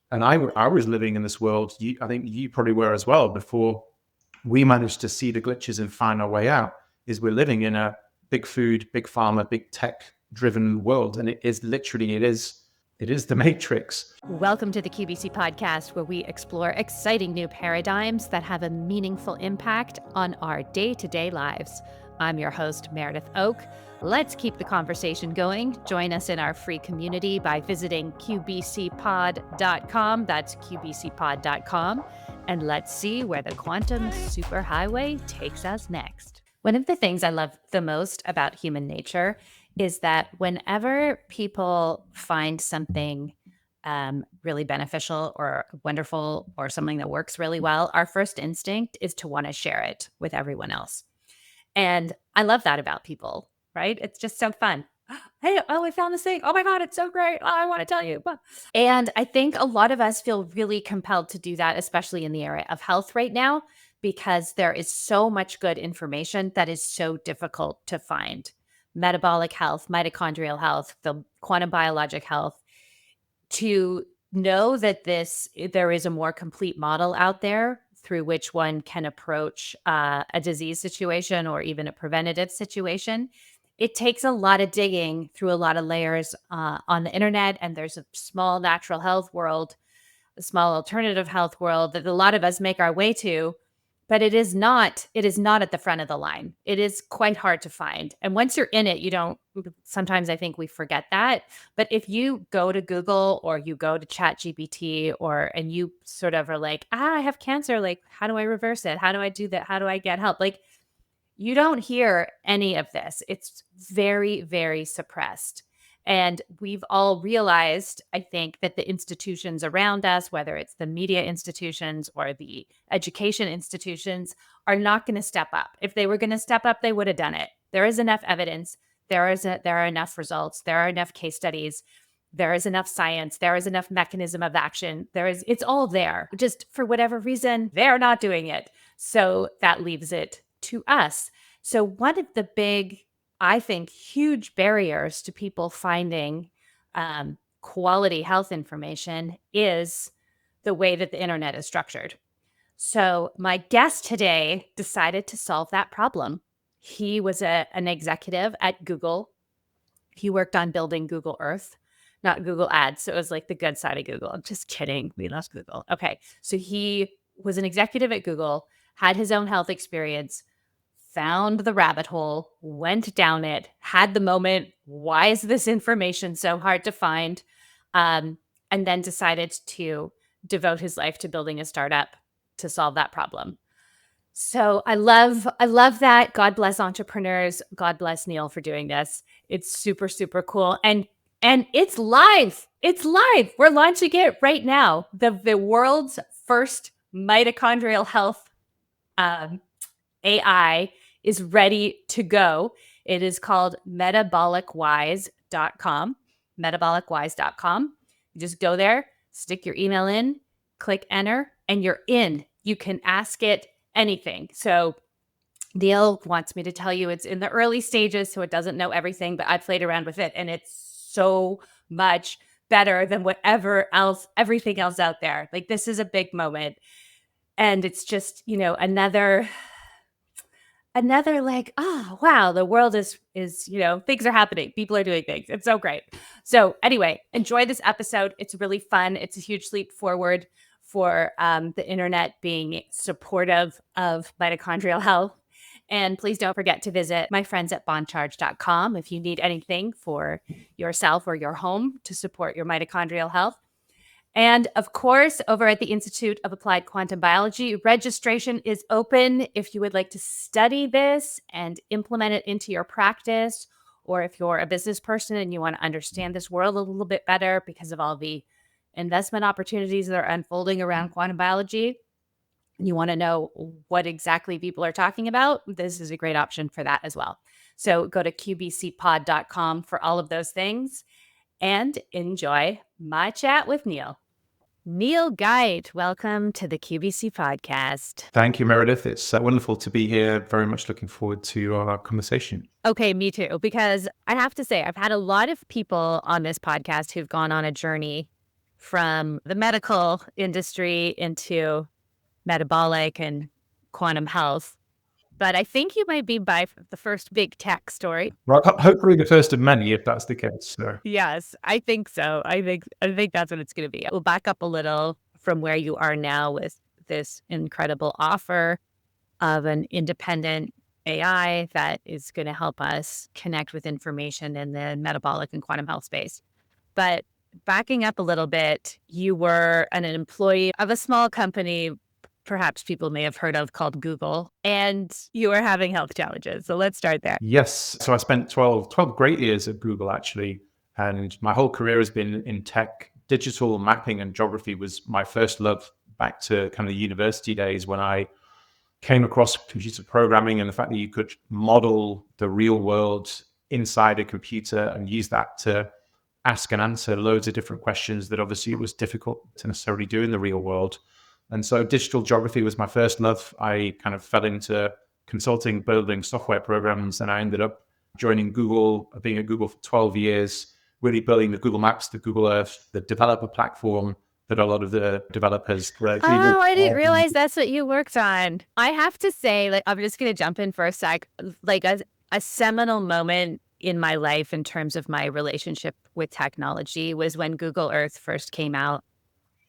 And I was living in this world, I think you probably were as well, before we managed to see the glitches and find our way out, is we're living in a big food, big pharma, big tech driven world. And it is literally, it is the matrix. Welcome to the QBC podcast, where we explore exciting new paradigms that have a meaningful impact on our day-to-day lives. I'm your host, Meredith Oke. Let's keep the conversation going. Join us in our free community by visiting qbcpod.com. That's qbcpod.com. And let's see where the quantum superhighway takes us next. One of the things I love the most about human nature is that whenever people find something really beneficial or wonderful or something that works really well, our first instinct is to want to share it with everyone else. And I love that about people, right? It's just so fun. Hey, I found this thing. Oh my God, it's so great. I want to tell you. And I think a lot of us feel really compelled to do that, especially in the area of health right now, because there is so much good information that is so difficult to find. Metabolic health, mitochondrial health, the quantum biologic health. To know that there is a more complete model out there through which one can approach a disease situation or even a preventative situation, it takes a lot of digging through a lot of layers on the internet. And there's a small natural health world, a small alternative health world that a lot of us make our way to. But it is not at the front of the line. It is quite hard to find. And once you're in it, sometimes I think we forget that. But if you go to Google or you go to ChatGPT and you sort of are like, I have cancer, like, how do I reverse it? How do I do that? How do I get help? Like, you don't hear any of this. It's very, very suppressed. And we've all realized, I think, that the institutions around us, whether it's the media institutions or the education institutions, are not going to step up. If they were going to step up, they would have done it. There is enough evidence. There are enough results. There are enough case studies. There is enough science. There is enough mechanism of action. It's all there. Just for whatever reason, they're not doing it. So that leaves it to us. So one of the big, I think, huge barriers to people finding quality health information is the way that the internet is structured. So my guest today decided to solve that problem. He was an executive at Google. He worked on building Google Earth, not Google Ads. So it was like the good side of Google. I'm just kidding. We lost Google. Okay. So he was an executive at Google, had his own health experience, found the rabbit hole, went down it, had the moment, why is this information so hard to find? And then decided to devote his life to building a startup to solve that problem. So I love that. God bless entrepreneurs. God bless Neil for doing this. It's super, super cool. And it's live. It's live. We're launching it right now. The world's first mitochondrial health AI is ready to go. It is called metabolicwise.com, metabolicwise.com. You just go there, stick your email in, click enter, and you're in. You can ask it anything. So Neil wants me to tell you it's in the early stages, so it doesn't know everything, but I played around with it, and it's so much better than everything else out there. Like, this is a big moment. And it's just, another like, oh, wow, the world is, things are happening. People are doing things. It's so great. So anyway, enjoy this episode. It's really fun. It's a huge leap forward for the internet being supportive of mitochondrial health. And please don't forget to visit my friends at bondcharge.com if you need anything for yourself or your home to support your mitochondrial health. And of course, over at the Institute of Applied Quantum Biology, registration is open if you would like to study this and implement it into your practice, or if you're a business person and you want to understand this world a little bit better because of all the investment opportunities that are unfolding around quantum biology, and you want to know what exactly people are talking about, this is a great option for that as well. So go to qbcpod.com for all of those things and enjoy my chat with Neil. Neil Gyte, welcome to the QBC podcast. Thank you, Meredith. It's wonderful to be here. Very much looking forward to our conversation. Okay, me too, because I have to say, I've had a lot of people on this podcast who've gone on a journey from the medical industry into metabolic and quantum health. But I think you might be by the first big tech story. Right. Hopefully the first of many, if that's the case. So. Yes, I think so. I think that's what it's going to be. We'll back up a little from where you are now with this incredible offer of an independent AI that is going to help us connect with information in the metabolic and quantum health space. But backing up a little bit, you were an employee of a small company, perhaps people may have heard of, called Google, and you were having health challenges. So let's start there. Yes. So I spent 12 great years at Google, actually. And my whole career has been in tech. Digital mapping and geography was my first love, back to kind of the university days when I came across computer programming and the fact that you could model the real world inside a computer and use that to ask and answer loads of different questions that obviously it was difficult to necessarily do in the real world. And so digital geography was my first love. I kind of fell into consulting, building software programs, and I ended up joining Google, being at Google for 12 years, really building the Google Maps, the Google Earth, the developer platform that a lot of the developers. Oh, I didn't realize that's what you worked on. I have to say, like, I'm just going to jump in for a sec. Like a seminal moment in my life in terms of my relationship with technology was when Google Earth first came out,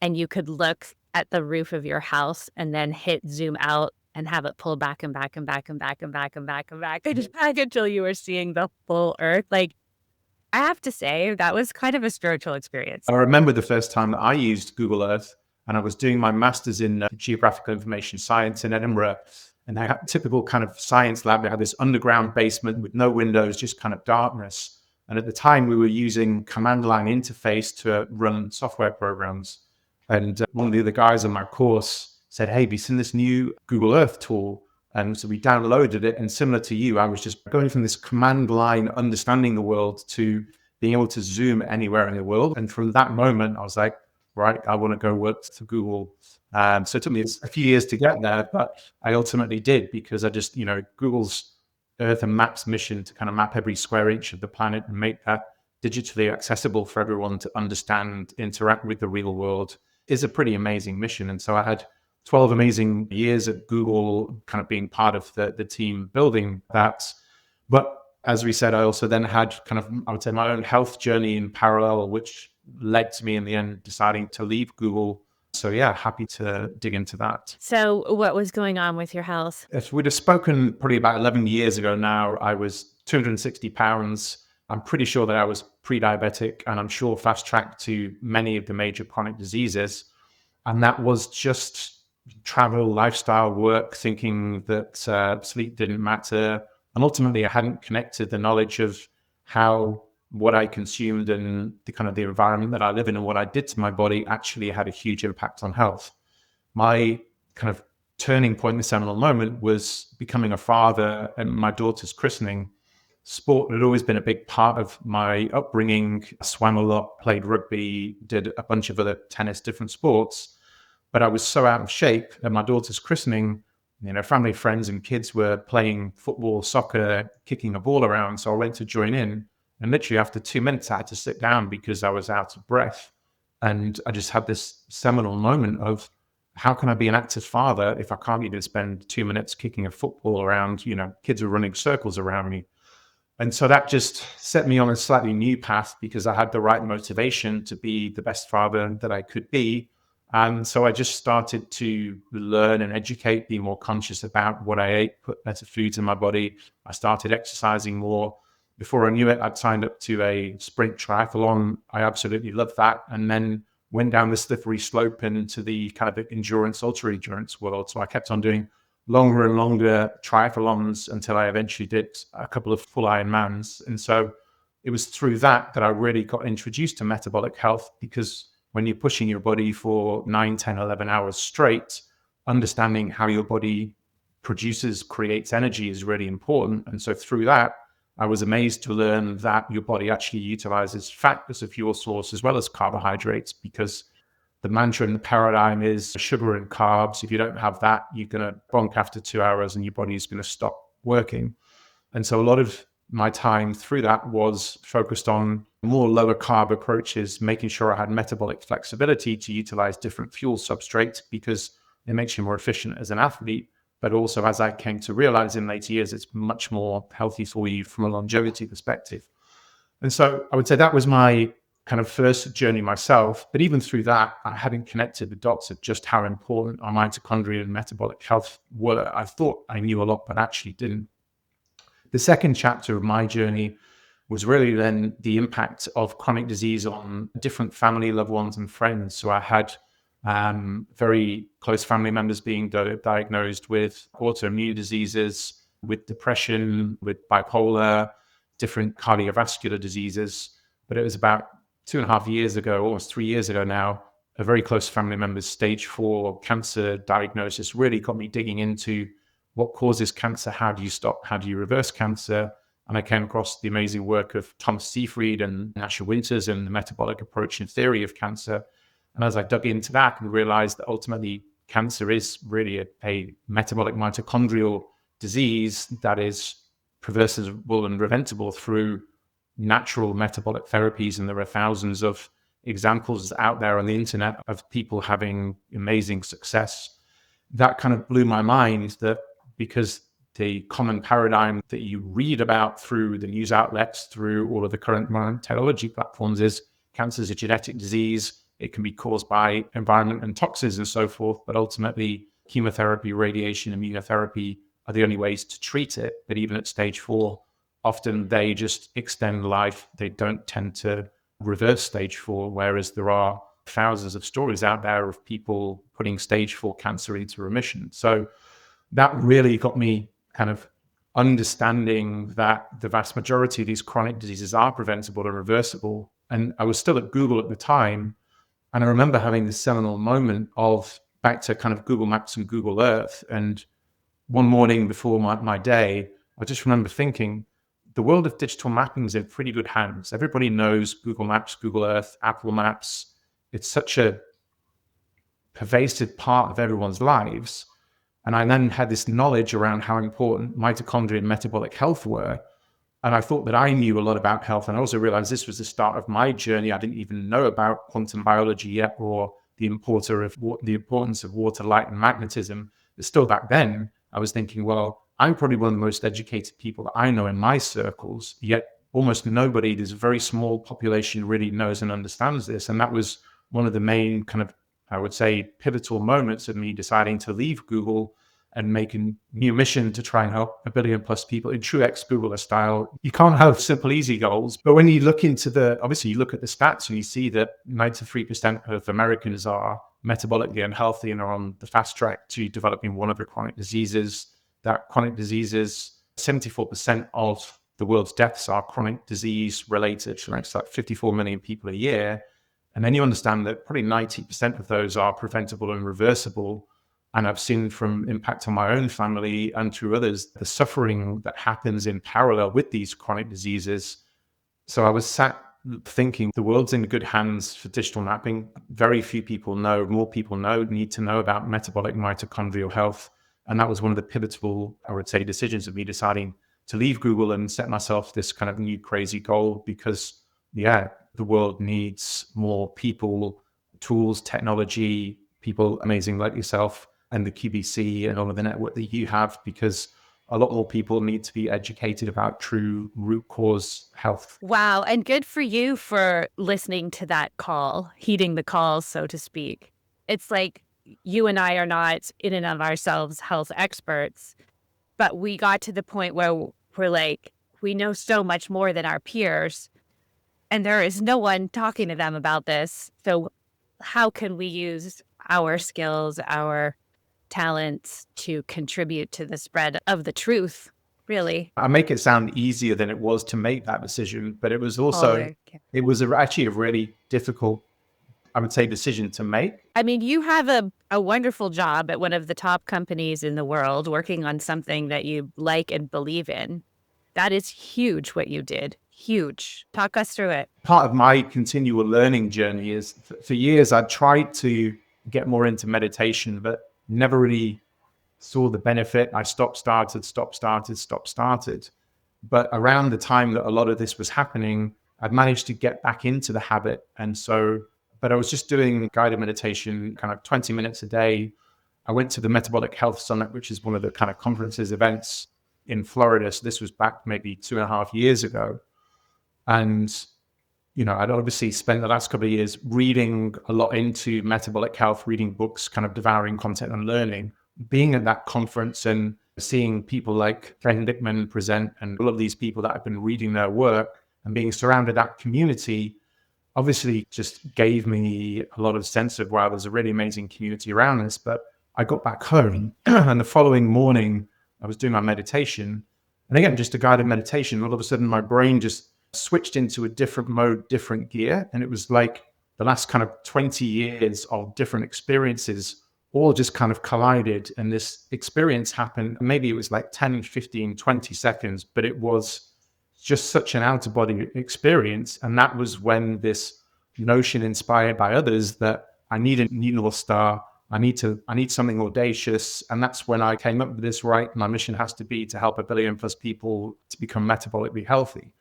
and you could look at the roof of your house and then hit zoom out and have it pull back and back and back and back and back and back and back and just back until you were seeing the full Earth. Like, I have to say, that was kind of a spiritual experience. I remember the first time that I used Google Earth, and I was doing my master's in geographical information science in Edinburgh. And I had a typical kind of science lab. They had this underground basement with no windows, just kind of darkness. And at the time, we were using command line interface to run software programs. And one of the other guys on my course said, "Hey, have you seen this new Google Earth tool?" And so we downloaded it. And similar to you, I was just going from this command line, understanding the world, to being able to zoom anywhere in the world. And from that moment, I was like, right, I want to go work for Google. So it took me a few years to get there, but I ultimately did, because I just, Google's Earth and Maps mission to kind of map every square inch of the planet and make that digitally accessible for everyone to understand, interact with the real world is a pretty amazing mission. And so I had 12 amazing years at Google, kind of being part of the team building that. But as we said, I also then had kind of, I would say, my own health journey in parallel, which led to me in the end deciding to leave Google. So yeah, happy to dig into that. So what was going on with your health? If we'd have spoken probably about 11 years ago now, I was 260 pounds. I'm pretty sure that I was pre-diabetic, and I'm sure fast-tracked to many of the major chronic diseases. And that was just travel, lifestyle, work, thinking that sleep didn't matter. And ultimately, I hadn't connected the knowledge of how what I consumed and the kind of the environment that I live in and what I did to my body actually had a huge impact on health. My kind of turning point, the seminal moment, was becoming a father and my daughter's christening. Sport had always been a big part of my upbringing. I swam a lot, played rugby, did a bunch of other tennis, different sports. But I was so out of shape at my daughter's christening. Family, friends, and kids were playing football, soccer, kicking a ball around. So I went to join in. And literally after 2 minutes, I had to sit down because I was out of breath. And I just had this seminal moment of, how can I be an active father if I can't even spend 2 minutes kicking a football around? Kids are running circles around me. And so that just set me on a slightly new path, because I had the right motivation to be the best father that I could be. And so I just started to learn and educate, be more conscious about what I ate, put better foods in my body. I started exercising more. Before I knew it, I'd signed up to a sprint triathlon. I absolutely loved that. And then went down the slippery slope into the kind of endurance, ultra endurance world. So I kept on doing longer and longer triathlons until I eventually did a couple of full Ironmans. And so it was through that I really got introduced to metabolic health, because when you're pushing your body for 9, 10, 11 hours straight, understanding how your body creates energy is really important. And so through that, I was amazed to learn that your body actually utilizes fat as a fuel source as well as carbohydrates, because the mantra and the paradigm is sugar and carbs. If you don't have that, you're going to bonk after 2 hours and your body is going to stop working. And so a lot of my time through that was focused on more lower carb approaches, making sure I had metabolic flexibility to utilize different fuel substrates because it makes you more efficient as an athlete. But also, as I came to realize in later years, it's much more healthy for you from a longevity perspective. And so I would say that was my kind of first journey myself. But even through that, I hadn't connected the dots of just how important our mitochondria and metabolic health were. I thought I knew a lot, but actually didn't. The second chapter of my journey was really then the impact of chronic disease on different family, loved ones, and friends. So I had very close family members being diagnosed with autoimmune diseases, with depression, with bipolar, different cardiovascular diseases. But it was about 2.5 years ago, almost 3 years ago now, a very close family member's stage 4 cancer diagnosis really got me digging into what causes cancer, how do you stop, how do you reverse cancer? And I came across the amazing work of Thomas Seyfried and Asher Winters and the metabolic approach and theory of cancer. And as I dug into that and realized that ultimately cancer is really a metabolic mitochondrial disease that is reversible and preventable through natural metabolic therapies. And there are thousands of examples out there on the internet of people having amazing success. That kind of blew my mind, that because the common paradigm that you read about through the news outlets, through all of the current technology platforms, is cancer is a genetic disease. It can be caused by environment and toxins and so forth, but ultimately chemotherapy, radiation, immunotherapy are the only ways to treat it. But even at stage 4, often they just extend life. They don't tend to reverse stage 4, whereas there are thousands of stories out there of people putting stage 4 cancer into remission. So that really got me kind of understanding that the vast majority of these chronic diseases are preventable and reversible. And I was still at Google at the time. And I remember having this seminal moment of back to kind of Google Maps and Google Earth. And one morning before my day, I just remember thinking, the world of digital mapping is in pretty good hands. Everybody knows Google Maps, Google Earth, Apple Maps. It's such a pervasive part of everyone's lives. And I then had this knowledge around how important mitochondria and metabolic health were. And I thought that I knew a lot about health. And I also realized this was the start of my journey. I didn't even know about quantum biology yet, or the importance of water, light, and magnetism. But still back then, I was thinking, well, I'm probably one of the most educated people that I know in my circles, yet almost nobody, there's a very small population, really knows and understands this. And that was one of the main kind of, I would say, pivotal moments of me deciding to leave Google and make a new mission to try and help 1 billion plus people in true ex-Googler style. You can't have simple, easy goals. But when you look into obviously you look at the stats and you see that 93% of Americans are metabolically unhealthy and are on the fast track to developing one of the chronic diseases. That chronic diseases, 74% of the world's deaths are chronic disease related. So it's like 54 million people a year. And then you understand that probably 90% of those are preventable and reversible. And I've seen from impact on my own family and through others, the suffering that happens in parallel with these chronic diseases. So I was sat thinking the world's in good hands for digital mapping. Very few people know, more people need to know about metabolic mitochondrial health. And that was one of the pivotal, I would say, decisions of me deciding to leave Google and set myself this kind of new crazy goal because, the world needs more people, tools, technology, people amazing like yourself and the QBC and all of the network that you have, because a lot more people need to be educated about true root cause health. Wow. And good for you for listening to that call, heeding the call, so to speak. It's like you and I are not in and of ourselves health experts, but we got to the point where we're like, we know so much more than our peers, and there is no one talking to them about this. So how can we use our skills, our talents to contribute to the spread of the truth, really? I make it sound easier than it was to make that decision, but it was also, it was actually a really difficult, I would say, decision to make. I mean, you have a wonderful job at one of the top companies in the world, working on something that you like and believe in. That is huge what you did. Huge. Talk us through it. Part of my continual learning journey is for years, I tried to get more into meditation, but never really saw the benefit. I stopped, started. But around the time that a lot of this was happening, I'd managed to get back into the habit. And so, but I was just doing guided meditation, kind of 20 minutes a day. I went to the Metabolic Health Summit, which is one of the kind of conferences events in Florida. So this was back maybe 2.5 years ago. And, I'd obviously spent the last couple of years reading a lot into metabolic health, reading books, kind of devouring content and learning. Being at that conference and seeing people like Ken Dickman present and all of these people that have been reading their work and being surrounded that community obviously just gave me a lot of sense of, wow, there's a really amazing community around this. But I got back home and the following morning I was doing my meditation. And again, just a guided meditation, all of a sudden my brain just switched into a different mode, different gear. And it was like the last kind of 20 years of different experiences all just kind of collided. And this experience happened. Maybe it was like 10, 15, 20 seconds, but it was just such an out of body experience. And that was when this notion inspired by others that I need a new North Star. I need something audacious. And that's when I came up with this, right? My mission has to be to help 1 billion plus people to become metabolically healthy.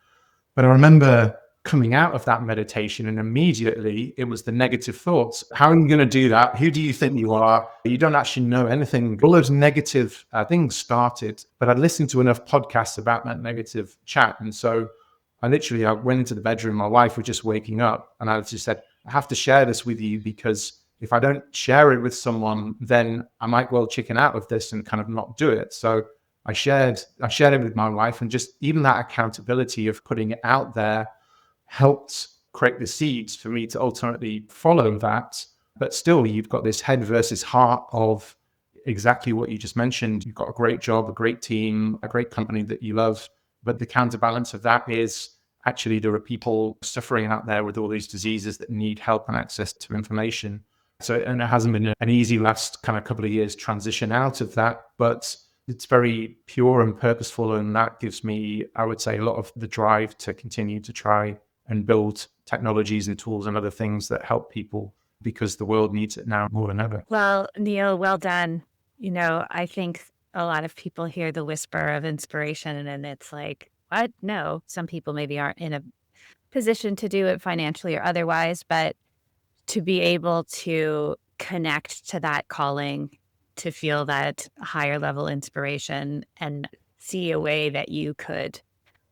But I remember coming out of that meditation and immediately it was the negative thoughts. How are you going to do that? Who do you think you are? You don't actually know anything. All those negative things started, but I listened to enough podcasts about that negative chat. And so I went into the bedroom. My wife was just waking up and I just said, I have to share this with you because if I don't share it with someone, then I might well chicken out of this and kind of not do it. So I shared it with my wife, and just even that accountability of putting it out there helped create the seeds for me to ultimately follow that. But still, you've got this head versus heart of exactly what you just mentioned. You've got a great job, a great team, a great company that you love. But the counterbalance of that is actually there are people suffering out there with all these diseases that need help and access to information. And it hasn't been an easy last kind of couple of years transition out of that, but it's very pure and purposeful. And that gives me, I would say, a lot of the drive to continue to try and build technologies and tools and other things that help people because the world needs it now more than ever. Well, Neil, well done. I think a lot of people hear the whisper of inspiration and it's like, what? No, some people maybe aren't in a position to do it financially or otherwise, but to be able to connect to that calling, to feel that higher level inspiration and see a way that you could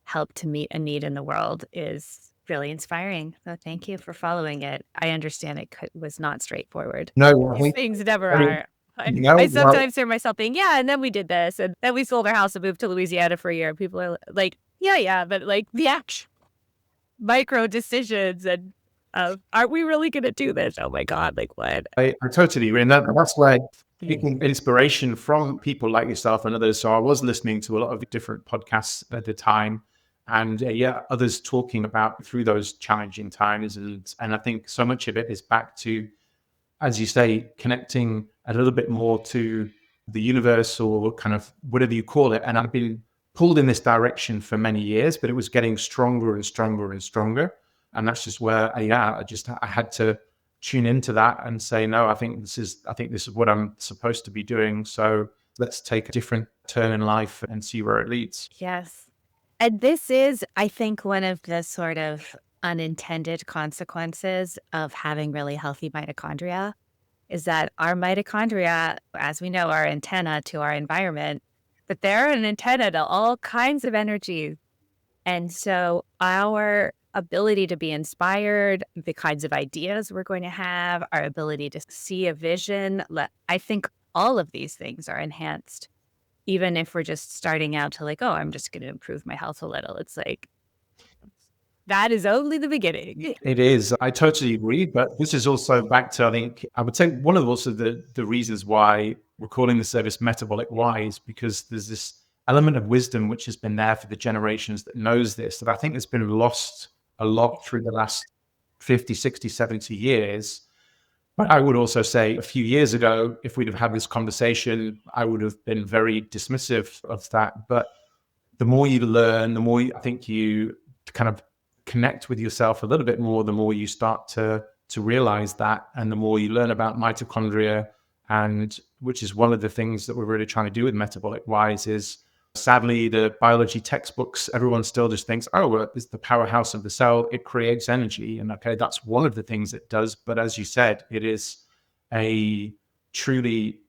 help to meet a need in the world is really inspiring. So thank you for following it. I understand it was not straightforward. No, These things never are. No, I sometimes hear myself thinking, yeah, and then we did this, and then we sold our house and moved to Louisiana for a year. People are like, yeah, but like the actual micro decisions and aren't we really going to do this? Oh my God, like what? I totally agree. And that's why taking inspiration from people like yourself and others. So I was listening to a lot of different podcasts at the time and others talking about through those challenging times. And I think so much of it is back to, as you say, connecting a little bit more to the universe or kind of whatever you call it. And I've been pulled in this direction for many years, but it was getting stronger and stronger and stronger. And that's just where I had to tune into that and say, no, I think this is what I'm supposed to be doing. So let's take a different turn in life and see where it leads. Yes. And this is, I think, one of the sort of unintended consequences of having really healthy mitochondria is that our mitochondria, as we know, are antenna to our environment, but they're an antenna to all kinds of energy. And so our ability to be inspired, the kinds of ideas we're going to have, our ability to see a vision, I think all of these things are enhanced. Even if we're just starting out to like, oh, I'm just going to improve my health a little. It's like, that is only the beginning. It is. I totally agree. But this is also back to, I think, I would say one of also the reasons why we're calling the service Metabolic Wise, because there's this element of wisdom which has been there for the generations that knows this, that I think has been lost a lot through the last 50, 60, 70 years. But I would also say a few years ago, if we'd have had this conversation, I would have been very dismissive of that. But the more you learn, the more I think you kind of connect with yourself a little bit more, the more you start to realize that. And the more you learn about mitochondria, and which is one of the things that we're really trying to do with Metabolic Wise, is Sadly, the biology textbooks, everyone still just thinks, oh, well, it's the powerhouse of the cell. It creates energy. And okay, that's one of the things it does. But as you said, it is a truly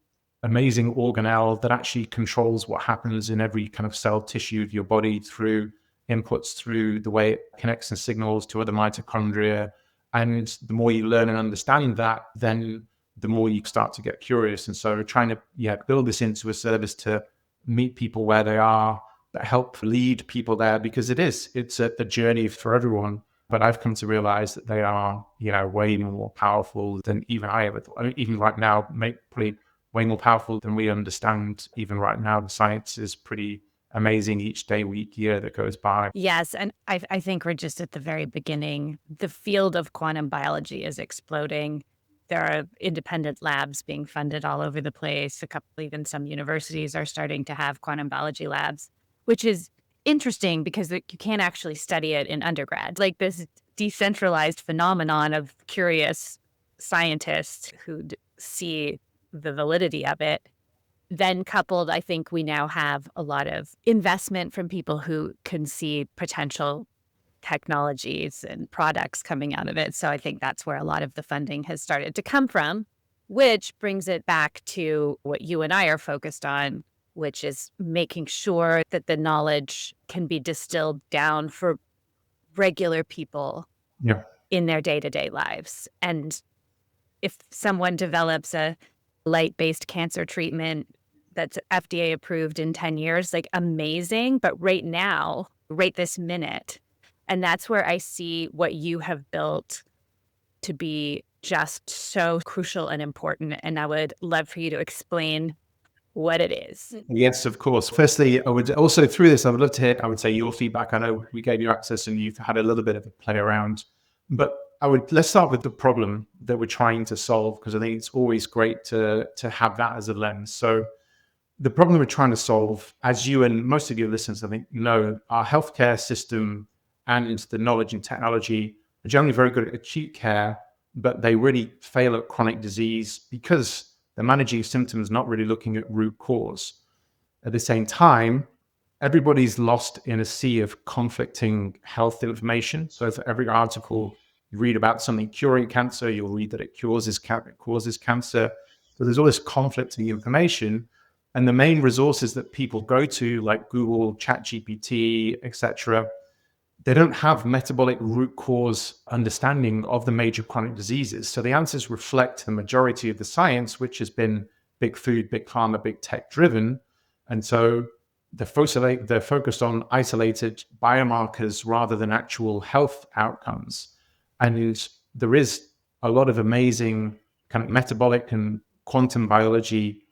amazing organelle that actually controls what happens in every kind of cell tissue of your body through inputs, through the way it connects and signals to other mitochondria. And the more you learn and understand that, then the more you start to get curious. And so trying to build this into a service to meet people where they are, that help lead people there, because it's a journey for everyone. But I've come to realize that they are, way more powerful than even I ever thought. I mean, even right now, probably way more powerful than we understand. Even right now, the science is pretty amazing each day, week, year that goes by. Yes. And I think we're just at the very beginning. The field of quantum biology is exploding. There are independent labs being funded all over the place. Even some universities are starting to have quantum biology labs, which is interesting because you can't actually study it in undergrad. Like this decentralized phenomenon of curious scientists who see the validity of it. Then coupled, I think we now have a lot of investment from people who can see potential technologies and products coming out of it. So I think that's where a lot of the funding has started to come from, which brings it back to what you and I are focused on, which is making sure that the knowledge can be distilled down for regular people in their day-to-day lives. And if someone develops a light-based cancer treatment that's FDA approved in 10 years, like amazing. But right now, right this minute, and that's where I see what you have built to be just so crucial and important. And I would love for you to explain what it is. Yes, of course. Firstly, I would also, through this, I would love to hear, I would say, your feedback. I know we gave you access and you've had a little bit of a play around, but let's start with the problem that we're trying to solve, because I think it's always great to have that as a lens. So the problem we're trying to solve, as you and most of your listeners, I think, know, our healthcare system and the knowledge and technology are generally very good at acute care, but they really fail at chronic disease because they're managing symptoms, not really looking at root cause. At the same time, everybody's lost in a sea of conflicting health information. So for every article you read about something curing cancer, you'll read that it causes cancer. So there's all this conflicting information. And the main resources that people go to, like Google, ChatGPT, etc., they don't have metabolic root cause understanding of the major chronic diseases. So the answers reflect the majority of the science, which has been big food, big pharma, big tech driven. And so they're focused on isolated biomarkers rather than actual health outcomes. And there is a lot of amazing kind of metabolic and quantum biology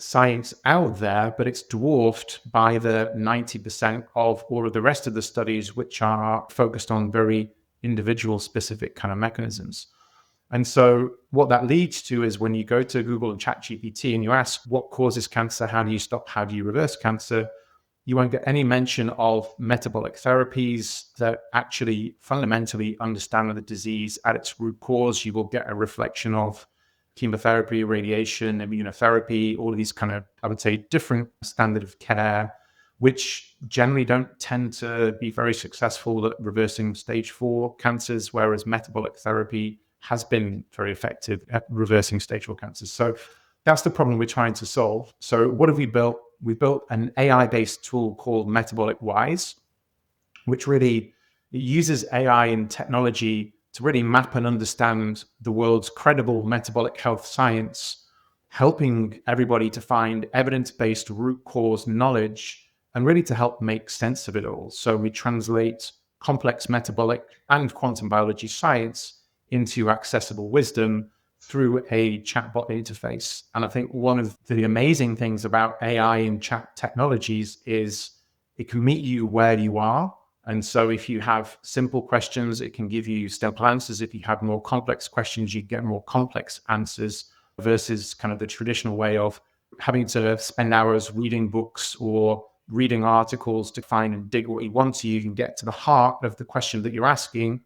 science out there, but it's dwarfed by the 90% of all of the rest of the studies, which are focused on very individual specific kind of mechanisms. And so what that leads to is when you go to Google and ChatGPT and you ask what causes cancer, how do you stop, how do you reverse cancer, you won't get any mention of metabolic therapies that actually fundamentally understand the disease at its root cause. You will get a reflection of chemotherapy, radiation, immunotherapy, all of these kind of, I would say, different standard of care, which generally don't tend to be very successful at reversing stage 4 cancers, whereas metabolic therapy has been very effective at reversing stage 4 cancers. So that's the problem we're trying to solve. So what have we built? We built an AI-based tool called Metabolic Wise, which really uses AI and technology to really map and understand the world's credible metabolic health science, helping everybody to find evidence-based root cause knowledge and really to help make sense of it all. So we translate complex metabolic and quantum biology science into accessible wisdom through a chatbot interface. And I think one of the amazing things about AI and chat technologies is it can meet you where you are. And so if you have simple questions, it can give you simple answers. If you have more complex questions, you get more complex answers versus kind of the traditional way of having to spend hours reading books or reading articles to find and dig what you want to. You can get to the heart of the question that you're asking.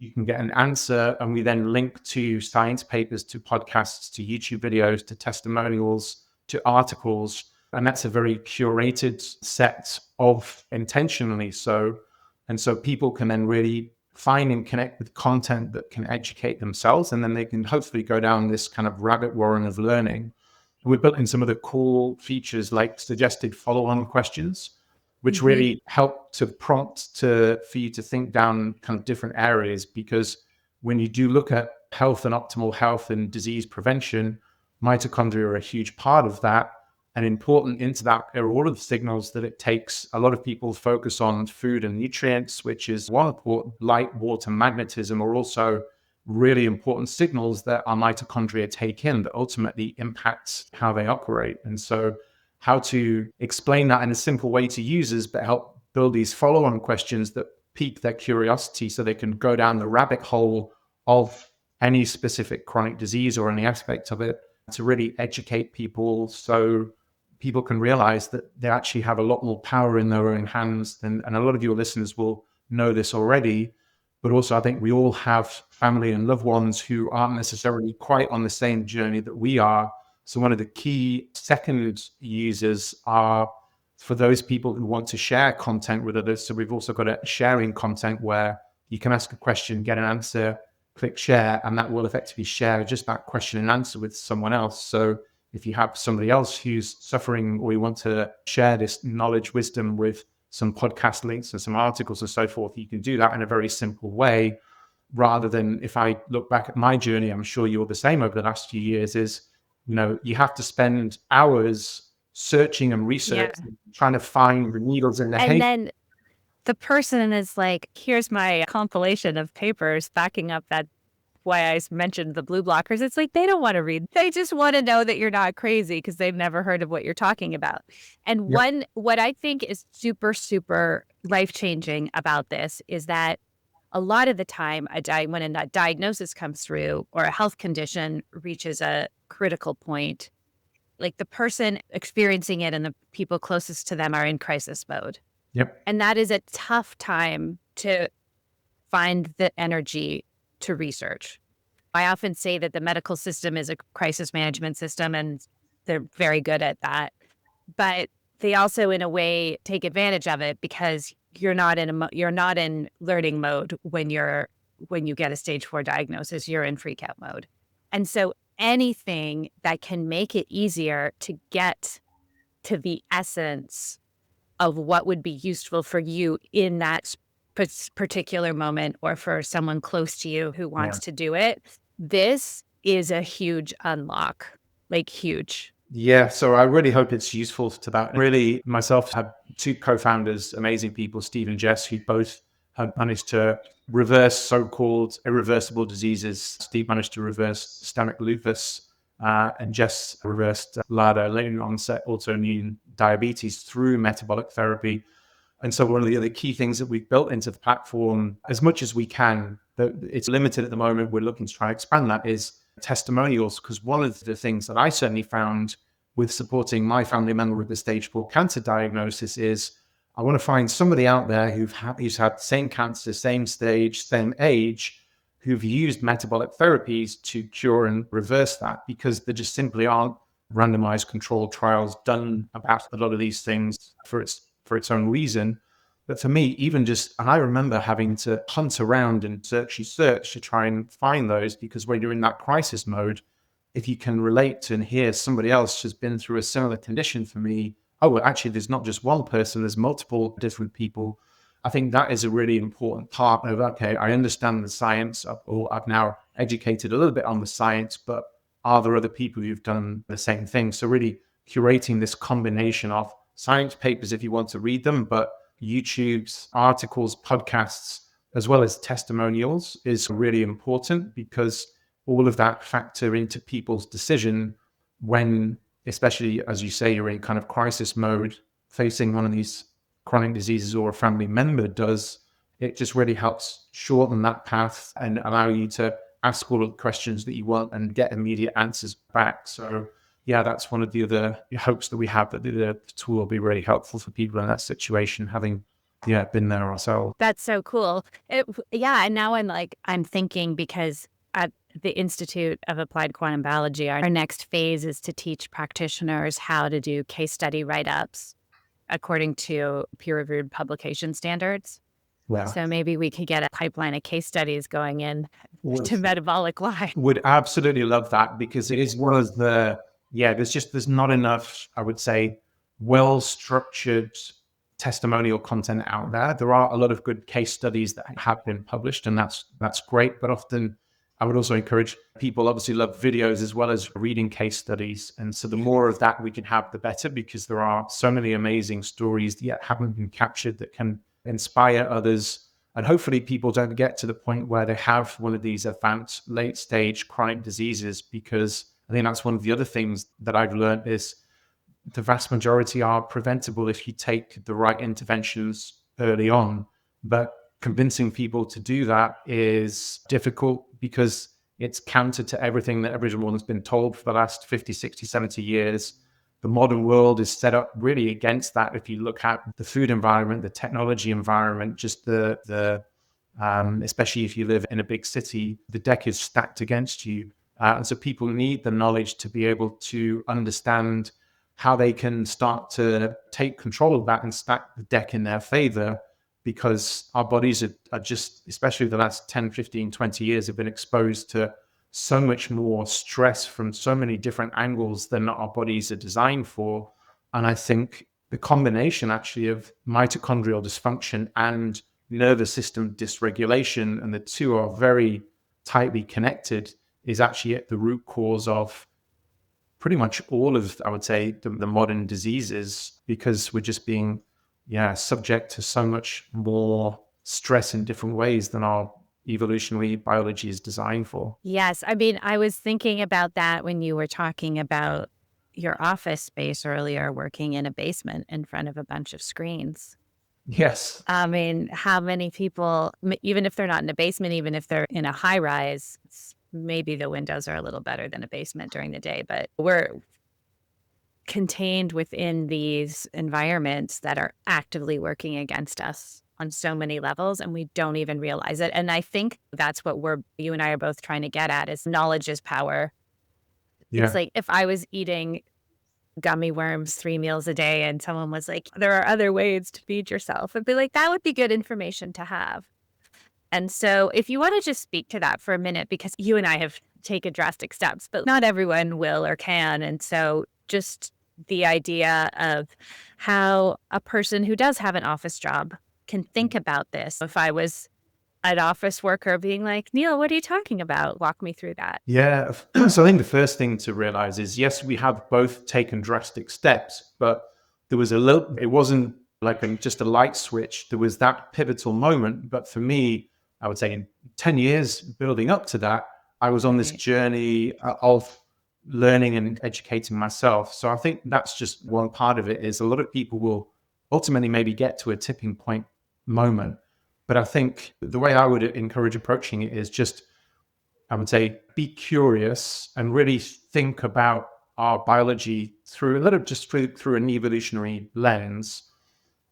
You can get an answer, and we then link to science papers, to podcasts, to YouTube videos, to testimonials, to articles. And that's a very curated set of intentionally so. And so people can then really find and connect with content that can educate themselves. And then they can hopefully go down this kind of rabbit warren of learning. We built in some of the cool features like suggested follow-on questions, which really help to prompt for you to think down kind of different areas. Because when you do look at health and optimal health and disease prevention, mitochondria are a huge part of that. And important into that are all of the signals that it takes. A lot of people focus on food and nutrients, which is one important. Light, water, magnetism are also really important signals that our mitochondria take in that ultimately impacts how they operate. And so how to explain that in a simple way to users, but help build these follow-on questions that pique their curiosity so they can go down the rabbit hole of any specific chronic disease or any aspect of it, to really educate people so people can realize that they actually have a lot more power in their own hands. And a lot of your listeners will know this already, but also I think we all have family and loved ones who aren't necessarily quite on the same journey that we are. So one of the key second users are for those people who want to share content with others. So we've also got a sharing content where you can ask a question, get an answer, click share, and that will effectively share just that question and answer with someone else. So if you have somebody else who's suffering, or you want to share this knowledge, wisdom with some podcast links and some articles and so forth, you can do that in a very simple way, rather than, if I look back at my journey, I'm sure you're the same over the last few years, is, you have to spend hours searching and researching, trying to find the needles in the haystack. And then the person is like, here's my compilation of papers backing up that why I mentioned the blue blockers. It's like, they don't want to read. They just want to know that you're not crazy because they've never heard of what you're talking about. And what I think is super, super life-changing about this is that a lot of the time, when a diagnosis comes through or a health condition reaches a critical point, like the person experiencing it and the people closest to them are in crisis mode. Yep. And that is a tough time to find the energy to research. I often say that the medical system is a crisis management system, and they're very good at that. But they also, in a way, take advantage of it because you're not in learning mode when you get a stage 4 diagnosis. You're in freak out mode, and so anything that can make it easier to get to the essence of what would be useful for you in that particular moment, or for someone close to you who wants to do it. This is a huge unlock, like huge. Yeah, so I really hope it's useful to that. Really, myself have two co-founders, amazing people, Steve and Jess, who both have managed to reverse so-called irreversible diseases. Steve managed to reverse systemic lupus, and Jess reversed LADA, late onset autoimmune diabetes, through metabolic therapy. And so one of the other key things that we've built into the platform, as much as we can, that it's limited at the moment, we're looking to try and expand that, is testimonials. Because one of the things that I certainly found with supporting my family member with the stage 4 cancer diagnosis is, I want to find somebody out there who's had the same cancer, same stage, same age, who've used metabolic therapies to cure and reverse that, because there just simply aren't randomized controlled trials done about a lot of these things for its own reason. But for me, even just, and I remember having to hunt around and search to try and find those, because when you're in that crisis mode, if you can relate to and hear somebody else has been through a similar condition for me, oh, well, actually, there's not just one person, there's multiple different people. I think that is a really important part of, okay, I understand the science, or I've now educated a little bit on the science, but are there other people who've done the same thing? So really curating this combination of science papers, if you want to read them, but YouTube's, articles, podcasts, as well as testimonials, is really important, because all of that factor into people's decision when, especially as you say, you're in kind of crisis mode, facing one of these chronic diseases, or a family member does. It just really helps shorten that path and allow you to ask all of the questions that you want and get immediate answers back. So yeah, that's one of the other hopes that we have, that the tool will be really helpful for people in that situation, having been there ourselves. That's so cool. And now I'm thinking, because the Institute of Applied Quantum Biology, our next phase is to teach practitioners how to do case study write-ups according to peer-reviewed publication standards. Wow. So maybe we could get a pipeline of case studies going in to Would Metabolic Live. would absolutely love that, because it is one of the, there's not enough, I would say, well-structured testimonial content out there. There are a lot of good case studies that have been published, and that's great. But often I would also encourage people, obviously love videos as well as reading case studies. And so the more of that we can have, the better, because there are so many amazing stories that yet haven't been captured that can inspire others. And hopefully people don't get to the point where they have one of these advanced late stage chronic diseases, because I think that's one of the other things that I've learned is the vast majority are preventable if you take the right interventions early on. But convincing people to do that is difficult, because it's counter to everything that everyone's been told for the last 50, 60, 70 years. The modern world is set up really against that. If you look at the food environment, the technology environment, just especially if you live in a big city, the deck is stacked against you. And so people need the knowledge to be able to understand how they can start to take control of that and stack the deck in their favor, because our bodies are just, especially the last 10, 15, 20 years, have been exposed to so much more stress from so many different angles than our bodies are designed for. And I think the combination actually of mitochondrial dysfunction and nervous system dysregulation, and the two are very tightly connected, is actually at the root cause of pretty much all of, I would say, the modern diseases, because we're just being, subject to so much more stress in different ways than our evolutionary biology is designed for. Yes. I mean, I was thinking about that when you were talking about your office space earlier, working in a basement in front of a bunch of screens. Yes. I mean, how many people, even if they're not in a basement, even if they're in a high rise, maybe the windows are a little better than a basement during the day, but we're contained within these environments that are actively working against us on so many levels, and we don't even realize it. And I think that's what you and I are both trying to get at, is knowledge is power. Yeah. It's like if I was eating gummy worms 3 meals a day and someone was like, there are other ways to feed yourself, I'd be like, that would be good information to have. And so if you want to just speak to that for a minute, because you and I have taken drastic steps, but not everyone will or can. And so just the idea of how a person who does have an office job can think about this. If I was an office worker being like, Neil, what are you talking about? Walk me through that. Yeah. So I think the first thing to realize is, yes, we have both taken drastic steps, but there was it wasn't like just a light switch. There was that pivotal moment. But for me, I would say in 10 years building up to that, I was on this journey of learning and educating myself. So I think that's just one part of it, is a lot of people will ultimately maybe get to a tipping point moment. But I think the way I would encourage approaching it is just, I would say, be curious and really think about our biology through an evolutionary lens,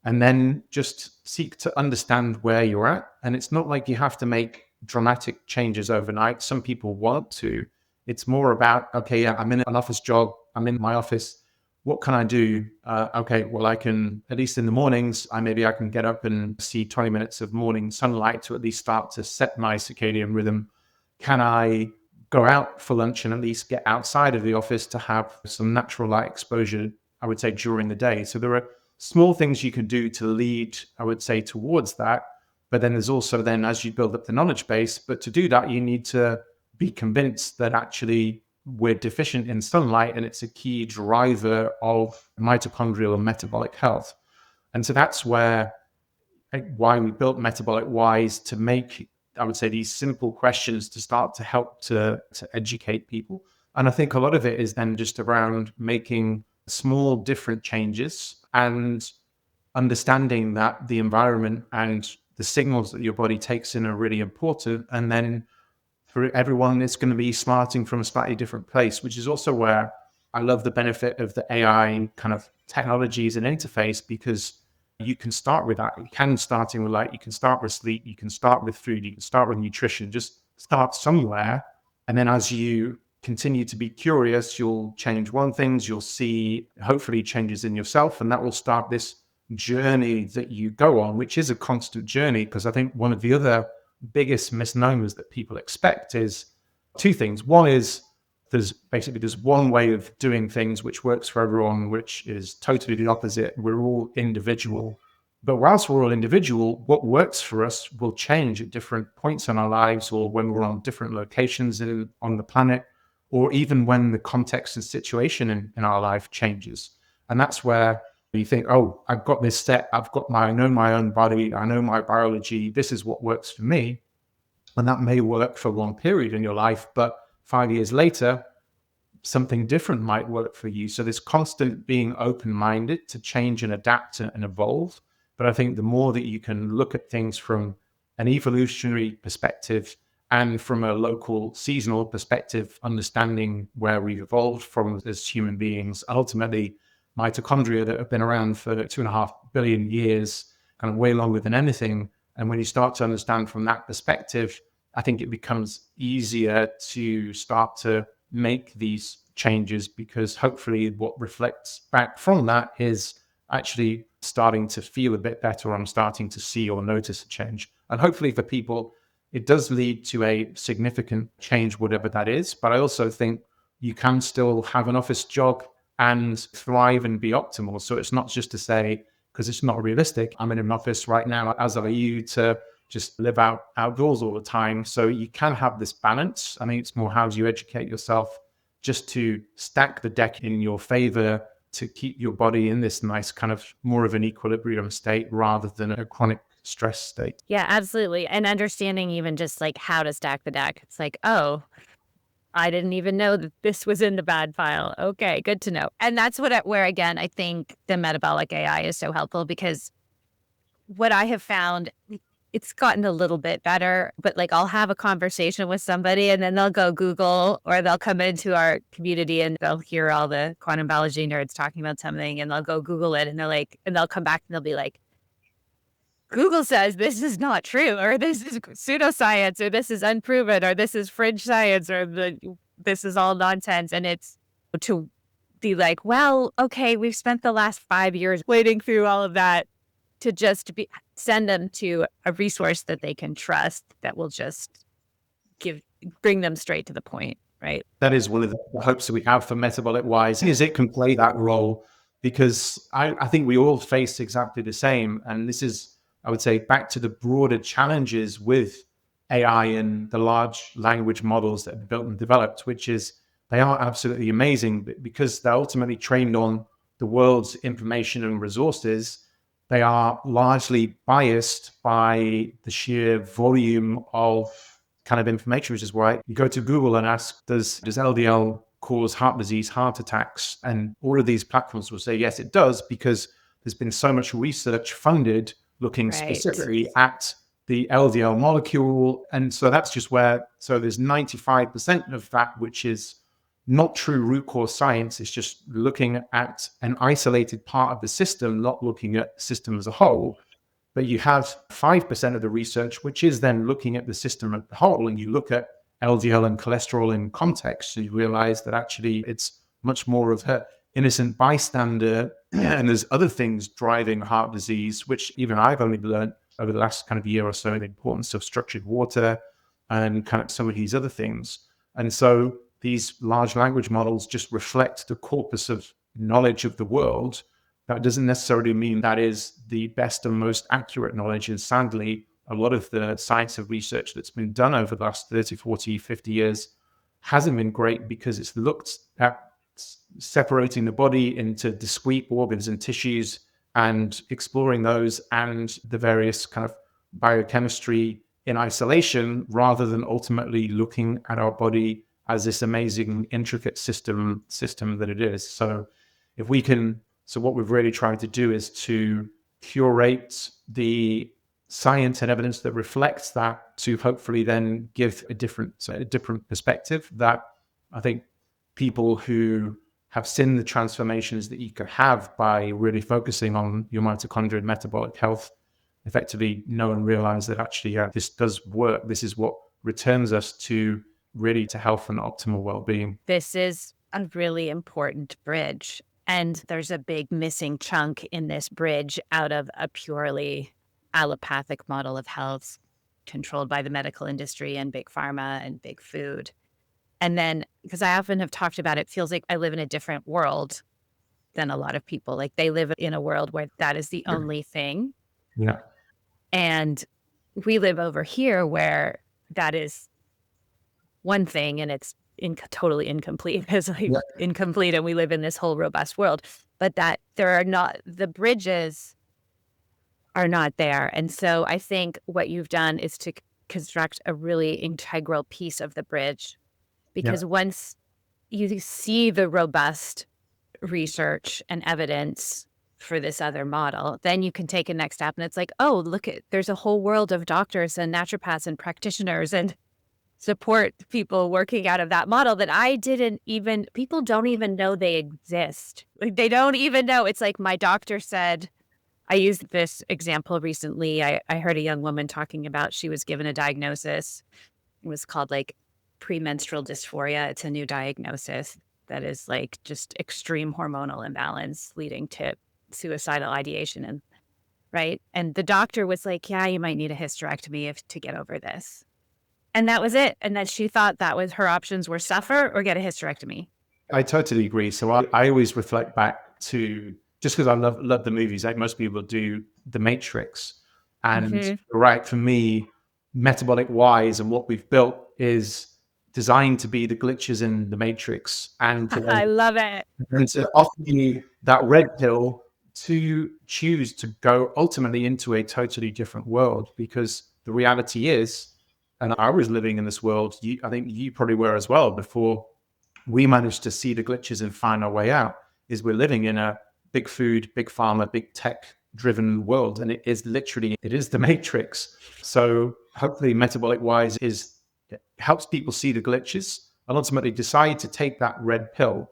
and then just seek to understand where you're at. And it's not like you have to make dramatic changes overnight. Some people want to. It's more about, okay, yeah, I'm in an office job. I'm in my office. What can I do? Okay, well, I can, at least in the mornings, I can get up and see 20 minutes of morning sunlight to at least start to set my circadian rhythm. Can I go out for lunch and at least get outside of the office to have some natural light exposure, I would say, during the day? So there are small things you can do to lead, I would say, towards that. But then there's also then, as you build up the knowledge base, but to do that, you need to be convinced that actually we're deficient in sunlight, and it's a key driver of mitochondrial and metabolic health. And so that's why we built Metabolic Wise, to make, I would say, these simple questions to start to help to educate people. And I think a lot of it is then just around making small different changes and understanding that the environment and the signals that your body takes in are really important. And then for everyone, it's going to be starting from a slightly different place, which is also where I love the benefit of the AI kind of technologies and interface, because you can start with that. You can start with light, you can start with sleep, you can start with food, you can start with nutrition. Just start somewhere And then as you continue to be curious, you'll change one things, you'll see hopefully changes in yourself, and that will start this journey that you go on, which is a constant journey. Because I think one of the other biggest misnomers that people expect is two things. One is there's one way of doing things which works for everyone, which is totally the opposite. We're all individual. But whilst we're all individual, what works for us will change at different points in our lives, or when we're on different locations on the planet, or even when the context and situation in our life changes. And that's where you think, oh, I've got this set, I know my own body, I know my biology, this is what works for me. And that may work for one period in your life, but 5 years later, something different might work for you. So this constant being open-minded to change and adapt and evolve. But I think the more that you can look at things from an evolutionary perspective and from a local seasonal perspective, understanding where we've evolved from as human beings, ultimately mitochondria that have been around for 2.5 billion years, kind of way longer than anything. And when you start to understand from that perspective, I think it becomes easier to start to make these changes, because hopefully what reflects back from that is actually starting to feel a bit better. I'm starting to see or notice a change. And hopefully for people, it does lead to a significant change, whatever that is. But I also think you can still have an office job and thrive and be optimal. So it's not just to say, because it's not realistic, I'm in an office right now, as are you, to just live outdoors all the time. So you can have this balance. I mean, it's more how do you educate yourself just to stack the deck in your favor to keep your body in this nice kind of more of an equilibrium state rather than a chronic stress state. Yeah, absolutely. And understanding even just like how to stack the deck. It's like, oh, I didn't even know that this was in the bad file. Okay, good to know. And that's where, again, I think the metabolic AI is so helpful, because what I have found, it's gotten a little bit better, but like I'll have a conversation with somebody and then they'll go Google, or they'll come into our community and they'll hear all the quantum biology nerds talking about something, and they'll go Google it, and they'll come back and they'll be like, Google says this is not true, or this is pseudoscience, or this is unproven, or this is fringe science, or this is all nonsense. And it's to be like, well, okay, we've spent the last 5 years wading through all of that, to just send them to a resource that they can trust, that will just bring them straight to the point, right? That is one of the hopes that we have for Metabolic Wise, is it can play that role, because I think we all face exactly the same. And this is, I would say, back to the broader challenges with AI and the large language models that are built and developed, which is they are absolutely amazing, but because they're ultimately trained on the world's information and resources, they are largely biased by the sheer volume of kind of information, which is why you go to Google and ask, does LDL cause heart disease, heart attacks? And all of these platforms will say, yes, it does, because there's been so much research funded looking specifically at the LDL molecule. And so that's just so there's 95% of that, which is not true root cause science. It's just looking at an isolated part of the system, not looking at the system as a whole. But you have 5% of the research, which is then looking at the system as a whole. And you look at LDL and cholesterol in context, so you realize that actually it's much more of an innocent bystander. And there's other things driving heart disease, which even I've only learned over the last kind of year or so, the importance of structured water and kind of some of these other things. And so these large language models just reflect the corpus of knowledge of the world. That doesn't necessarily mean that is the best and most accurate knowledge. And sadly, a lot of the science of research that's been done over the last 30, 40, 50 years hasn't been great, because it's looked at separating the body into discrete organs and tissues and exploring those and the various kind of biochemistry in isolation, rather than ultimately looking at our body as this amazing, intricate system that it is. So what we've really tried to do is to curate the science and evidence that reflects that, to hopefully then give a different perspective that I think people who have seen the transformations that you could have by really focusing on your mitochondria and metabolic health effectively know and realize that actually, this does work. This is what returns us to really to health and optimal well-being. This is a really important bridge. And there's a big missing chunk in this bridge out of a purely allopathic model of health controlled by the medical industry and big pharma and big food. And then, because I often have talked about it, feels like I live in a different world than a lot of people. Like they live in a world where that is the only thing. Yeah. And we live over here where that is one thing and it's totally incomplete. It's like incomplete, and we live in this whole robust world. But that there are not, the bridges are not there. And so I think what you've done is to construct a really integral piece of the bridge, because once you see the robust research and evidence for this other model, then you can take a next step. And it's like, oh, look, there's a whole world of doctors and naturopaths and practitioners and support people working out of that model that people don't even know they exist. Like they don't even know. It's like my doctor said, I used this example recently. I heard a young woman talking about, she was given a diagnosis. It was called like premenstrual dysphoria. It's a new diagnosis that is like just extreme hormonal imbalance leading to suicidal ideation. And right. And the doctor was like, yeah, you might need a hysterectomy to get over this. And that was it. And that she thought that was her options were suffer or get a hysterectomy. I totally agree. So I always reflect back to, just because I love the movies, like most people do, The Matrix. And right, for me, metabolic wise and what we've built is designed to be the glitches in the Matrix. And I love it. And to offer you that red pill to choose to go ultimately into a totally different world. Because the reality is, and I was living in this world, I think you probably were as well, before we managed to see the glitches and find our way out, is we're living in a big food, big pharma, big tech driven world. And it is the Matrix. So hopefully metabolic wise helps people see the glitches and ultimately decide to take that red pill.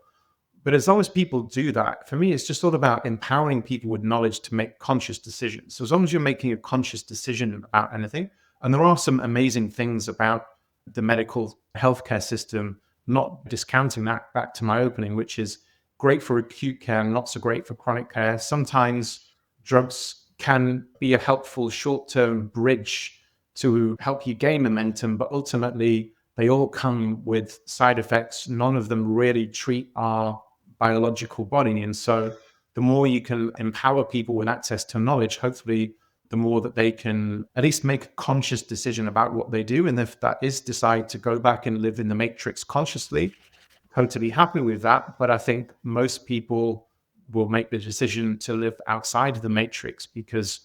But as long as people do that, for me, it's just all about empowering people with knowledge to make conscious decisions. So as long as you're making a conscious decision about anything, and there are some amazing things about the medical healthcare system, not discounting that back to my opening, which is great for acute care, not so great for chronic care. Sometimes drugs can be a helpful short-term bridge to help you gain momentum, but ultimately they all come with side effects. None of them really treat our biological body. And so the more you can empower people with access to knowledge, hopefully the more that they can at least make a conscious decision about what they do. And if that is decide to go back and live in the Matrix consciously, totally happy with that. But I think most people will make the decision to live outside of the Matrix, because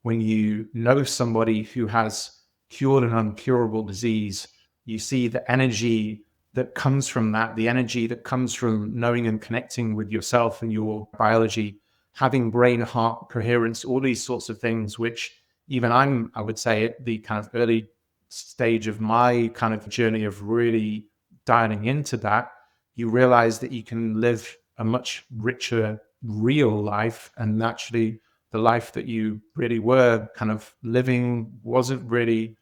when you know somebody who has cured an uncurable disease, you see the energy that comes from that, the energy that comes from knowing and connecting with yourself and your biology, having brain heart coherence, all these sorts of things, which even I would say at the kind of early stage of my kind of journey of really dialing into that, you realize that you can live a much richer, real life. And actually the life that you really were kind of living wasn't really,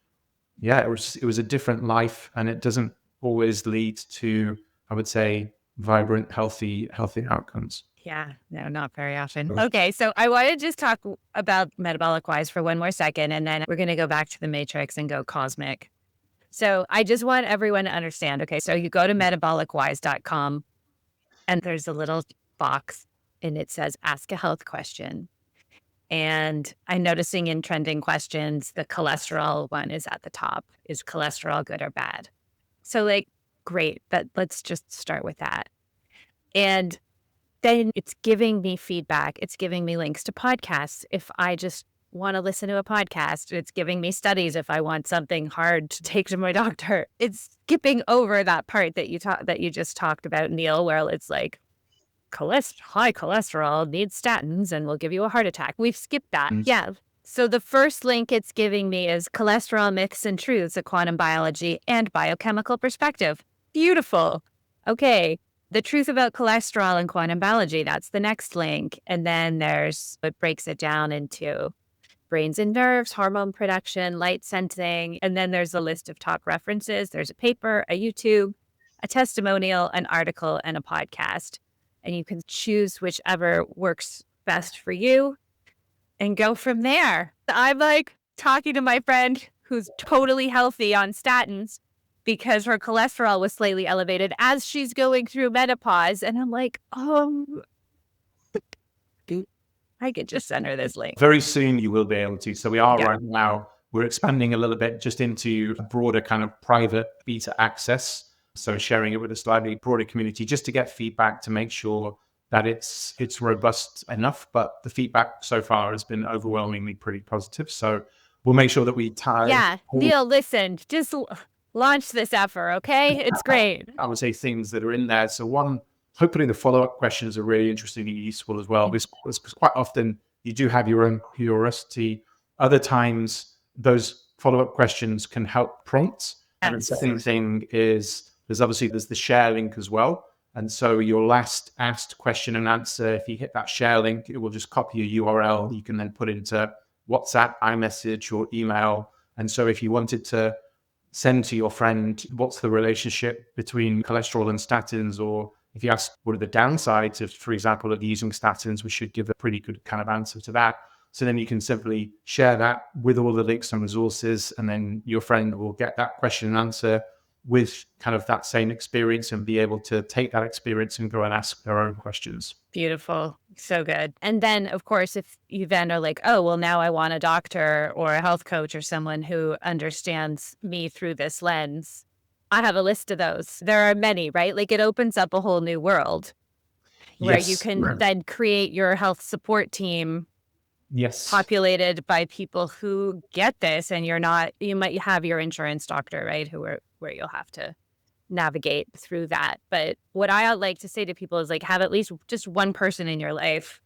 it was a different life, and it doesn't always lead to, I would say, vibrant, healthy outcomes. Yeah, no, not very often. Okay, so I want to just talk about metabolic wise for one more second, and then we're going to go back to the Matrix and go cosmic. So I just want everyone to understand. Okay, so you go to metabolicwise.com and there's a little box and it says ask a health question. And I'm noticing in trending questions, the cholesterol one is at the top. Is cholesterol good or bad? So like, great, but let's just start with that. And then it's giving me feedback. It's giving me links to podcasts. If I just want to listen to a podcast, it's giving me studies. If I want something hard to take to my doctor, it's skipping over that part that you just talked about, Neil, where it's like high cholesterol needs statins and will give you a heart attack. We've skipped that. Yeah. So the first link it's giving me is cholesterol myths and truths, a quantum biology and biochemical perspective. Beautiful. Okay. The truth about cholesterol and quantum biology, that's the next link. And then it breaks it down into brains and nerves, hormone production, light sensing. And then there's a list of top references. There's a paper, a YouTube, a testimonial, an article, and a podcast. And you can choose whichever works best for you and go from there. I'm like talking to my friend who's totally healthy on statins because her cholesterol was slightly elevated as she's going through menopause. And I'm like, I could just send her this link. Very soon you will be able to. So we are Yeah. right now, we're expanding a little bit just into a broader kind of private beta access. So sharing it with a slightly broader community just to get feedback to make sure that it's robust enough. But the feedback so far has been overwhelmingly pretty positive. So we'll make sure that we tie. Yeah. Neil, listen, just launch this effort, okay? It's great. I would say things that are in there. So one, hopefully the follow-up questions are really interesting and useful as well. Because quite often you do have your own curiosity. Other times those follow-up questions can help prompt. And the second thing is there's the share link as well. And so your last asked question and answer, if you hit that share link, it will just copy a URL. You can then put into WhatsApp, iMessage, or email. And so if you wanted to send to your friend, what's the relationship between cholesterol and statins? Or if you ask, what are the downsides of, for example, of using statins, we should give a pretty good kind of answer to that. So then you can simply share that with all the links and resources, and then your friend will get that question and answer with kind of that same experience and be able to take that experience and go and ask their own questions. Beautiful. So good. And then, of course, if you then are like, oh, well, now I want a doctor or a health coach or someone who understands me through this lens, I have a list of those. There are many, right? Like it opens up a whole new world where you can then create your health support team. Yes. Populated by people who get this, and you might have your insurance doctor, right? Where you'll have to navigate through that. But what I like to say to people is like, have at least just one person in your life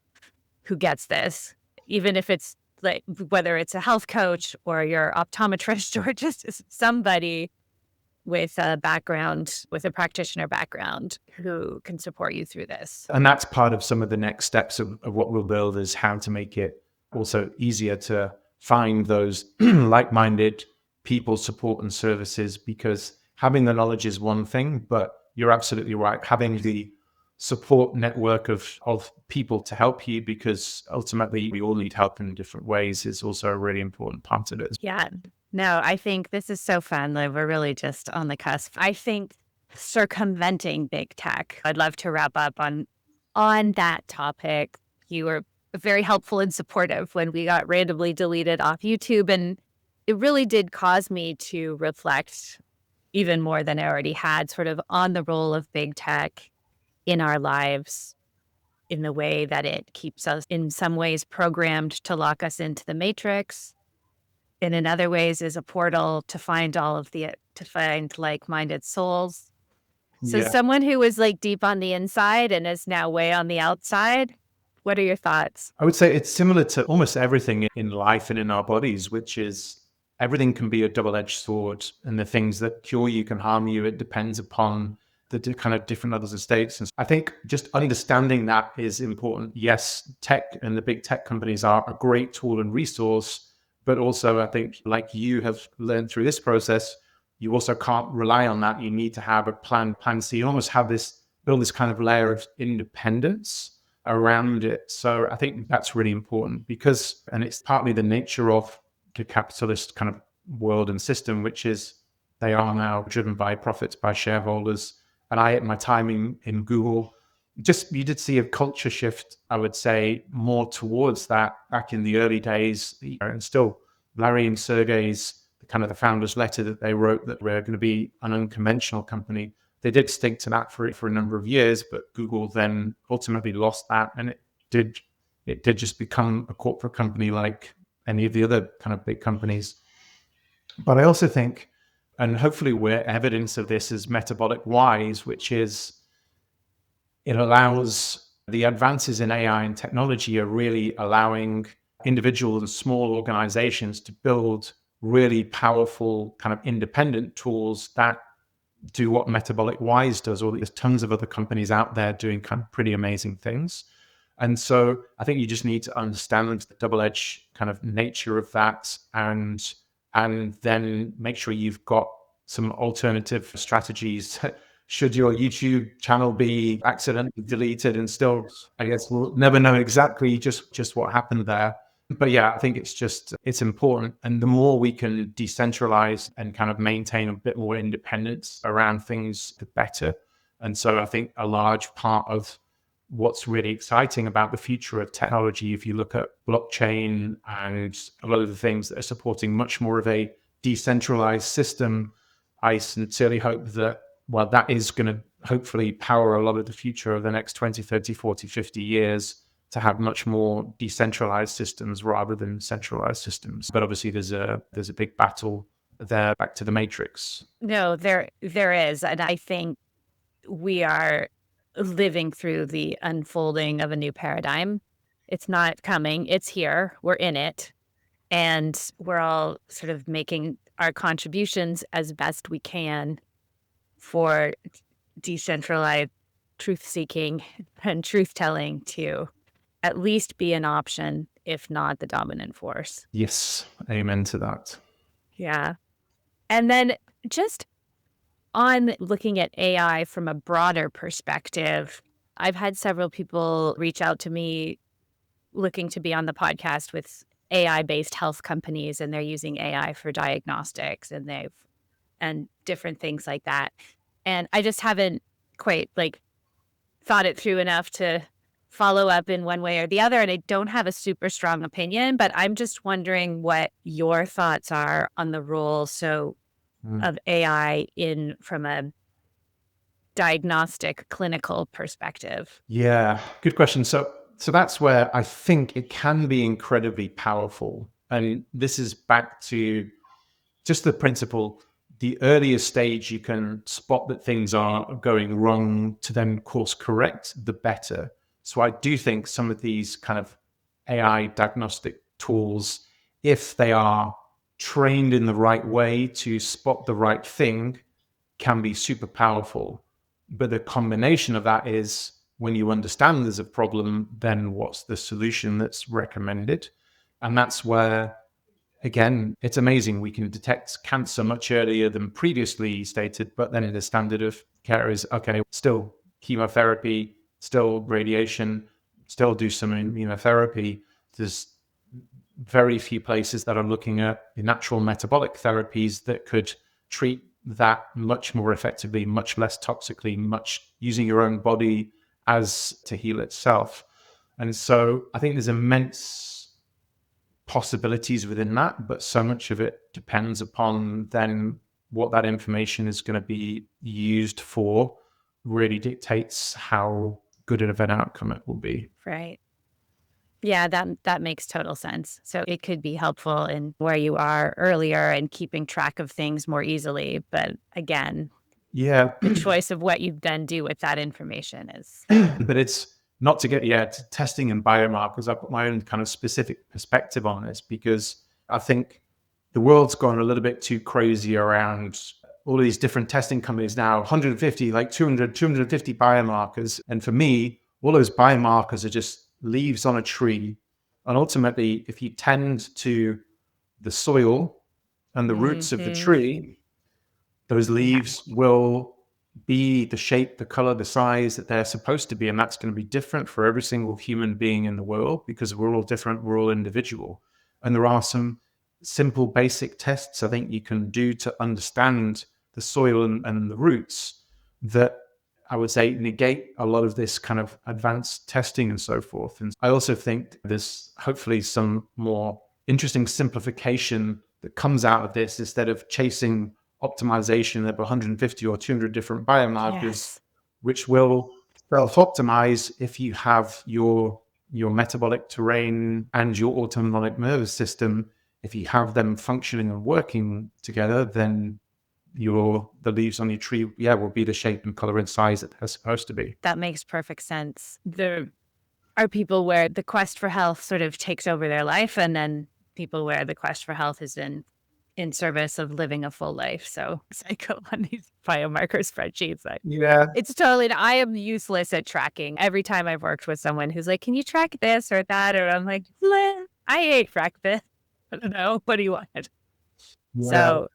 who gets this, even if it's like, whether it's a health coach or your optometrist or just somebody with a background, with a practitioner background who can support you through this. And that's part of some of the next steps of what we'll build is how to make it also easier to find those like-minded people, support and services, because having the knowledge is one thing, but you're absolutely right. Having the support network of people to help you, because ultimately we all need help in different ways, is also a really important part of it. Yeah. No, I think this is so fun. Like, we're really just on the cusp. I think circumventing big tech. I'd love to wrap up on that topic. You were very helpful and supportive when we got randomly deleted off YouTube. And it really did cause me to reflect even more than I already had, sort of on the role of big tech in our lives, in the way that it keeps us in some ways programmed to lock us into the matrix. And in other ways is a portal to find to find like-minded souls. So someone who was like deep on the inside and is now way on the outside, what are your thoughts? I would say it's similar to almost everything in life and in our bodies, which is everything can be a double-edged sword, and the things that cure you can harm you. It depends upon the kind of different levels of states. And I think just understanding that is important. Yes, tech and the big tech companies are a great tool and resource, but also I think, like you have learned through this process, you also can't rely on that. You need to have a plan C. You almost build this kind of layer of independence around it. So I think that's really important and it's partly the nature of the capitalist kind of world and system, which is they are now driven by profits, by shareholders. And at my time in Google, you did see a culture shift, I would say, more towards that back in the early days. And still Larry and Sergey's kind of the founders' letter that they wrote that we're going to be an unconventional company. They did stick to that for a number of years, but Google then ultimately lost that, and it did just become a corporate company like any of the other kind of big companies. But I also think, and hopefully we're evidence of this, is Metabolic Wise, which is it allows the advances in AI and technology are really allowing individuals and small organizations to build really powerful kind of independent tools that do what Metabolic Wise does, or there's tons of other companies out there doing kind of pretty amazing things. And so I think you just need to understand the double-edged kind of nature of that, and then make sure you've got some alternative strategies. Should your YouTube channel be accidentally deleted, and still, I guess we'll never know exactly just what happened there. But yeah, I think it's important. And the more we can decentralize and kind of maintain a bit more independence around things, the better. And so I think a large part of what's really exciting about the future of technology, if you look at blockchain and a lot of the things that are supporting much more of a decentralized system, I sincerely hope that, well, that is going to hopefully power a lot of the future of the next 20, 30, 40, 50 years, to have much more decentralized systems rather than centralized systems. But obviously there's a big battle there, back to the matrix. No, there is. And I think we are living through the unfolding of a new paradigm. It's not coming, it's here, we're in it. And we're all sort of making our contributions as best we can for decentralized truth seeking and truth telling to at least be an option, if not the dominant force. Yes, amen to that. Yeah. And then just on looking at AI from a broader perspective, I've had several people reach out to me looking to be on the podcast with AI-based health companies, and they're using AI for diagnostics and different things like that. And I just haven't quite thought it through enough to follow up in one way or the other. And I don't have a super strong opinion, but I'm just wondering what your thoughts are on the role of AI from a diagnostic clinical perspective. Yeah, good question. So that's where I think it can be incredibly powerful. And this is back to just the principle: the earlier stage you can spot that things are going wrong to then course correct, the better. So I do think some of these kind of AI diagnostic tools, if they are trained in the right way to spot the right thing, can be super powerful. But the combination of that is, when you understand there's a problem, then what's the solution that's recommended? And that's where, again, it's amazing. We can detect cancer much earlier than previously stated, but then the standard of care is, okay, still chemotherapy, still radiation, still do some immunotherapy. There's very few places that are looking at the natural metabolic therapies that could treat that much more effectively, much less toxically, much using your own body as to heal itself. And so I think there's immense possibilities within that, but so much of it depends upon then what that information is going to be used for, really dictates how good of an outcome it will be. Right. Yeah, that makes total sense. So it could be helpful in where you are earlier and keeping track of things more easily. But again, yeah, the choice of what you then do with that information is. But it's not to get to testing and biomarkers. I've got my own kind of specific perspective on this, because I think the world's gone a little bit too crazy around all of these different testing companies now, 150, like 200, 250 biomarkers. And for me, all those biomarkers are just leaves on a tree. And ultimately, if you tend to the soil and the roots of the tree, those leaves will be the shape, the color, the size that they're supposed to be. And that's going to be different for every single human being in the world, because we're all different, we're all individual. And there are some simple basic tests I think you can do to understand the soil and the roots that I would say negate a lot of this kind of advanced testing and so forth. And I also think there's hopefully some more interesting simplification that comes out of this, instead of chasing optimization of 150 or 200 different biomarkers, which will self-optimize if you have your metabolic terrain and your autonomic nervous system. If you have them functioning and working together, then the leaves on your tree, will be the shape and color and size that they're supposed to be. That makes perfect sense. There are people where the quest for health sort of takes over their life, and then people where the quest for health has been in service of living a full life. So I go on these biomarker spreadsheets. Yeah. It's totally, I am useless at tracking. Every time I've worked with someone who's like, can you track this or that? Or I'm like, "Bleh, I ate breakfast. I don't know. What do you want?" Yeah. So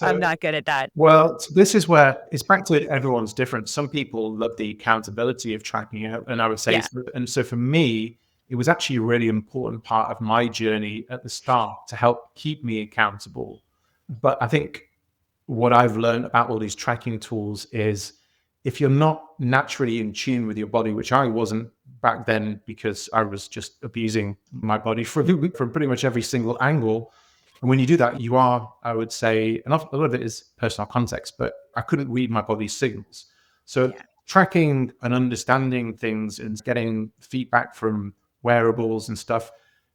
I'm So, not good at that. well, this is where it's back to it. Everyone's different. Some people love the accountability of tracking it. And I would say, Yeah. and so for me, it was actually a really important part of my journey at the start to help keep me accountable. But I think what I've learned about all these tracking tools is if you're not naturally in tune with your body, which I wasn't back then because I was just abusing my body from pretty much every single angle. And when you do that, you are, I would say, and a lot of it is personal context, but I couldn't read my body's signals. So Yeah. tracking and understanding things and getting feedback from wearables and stuff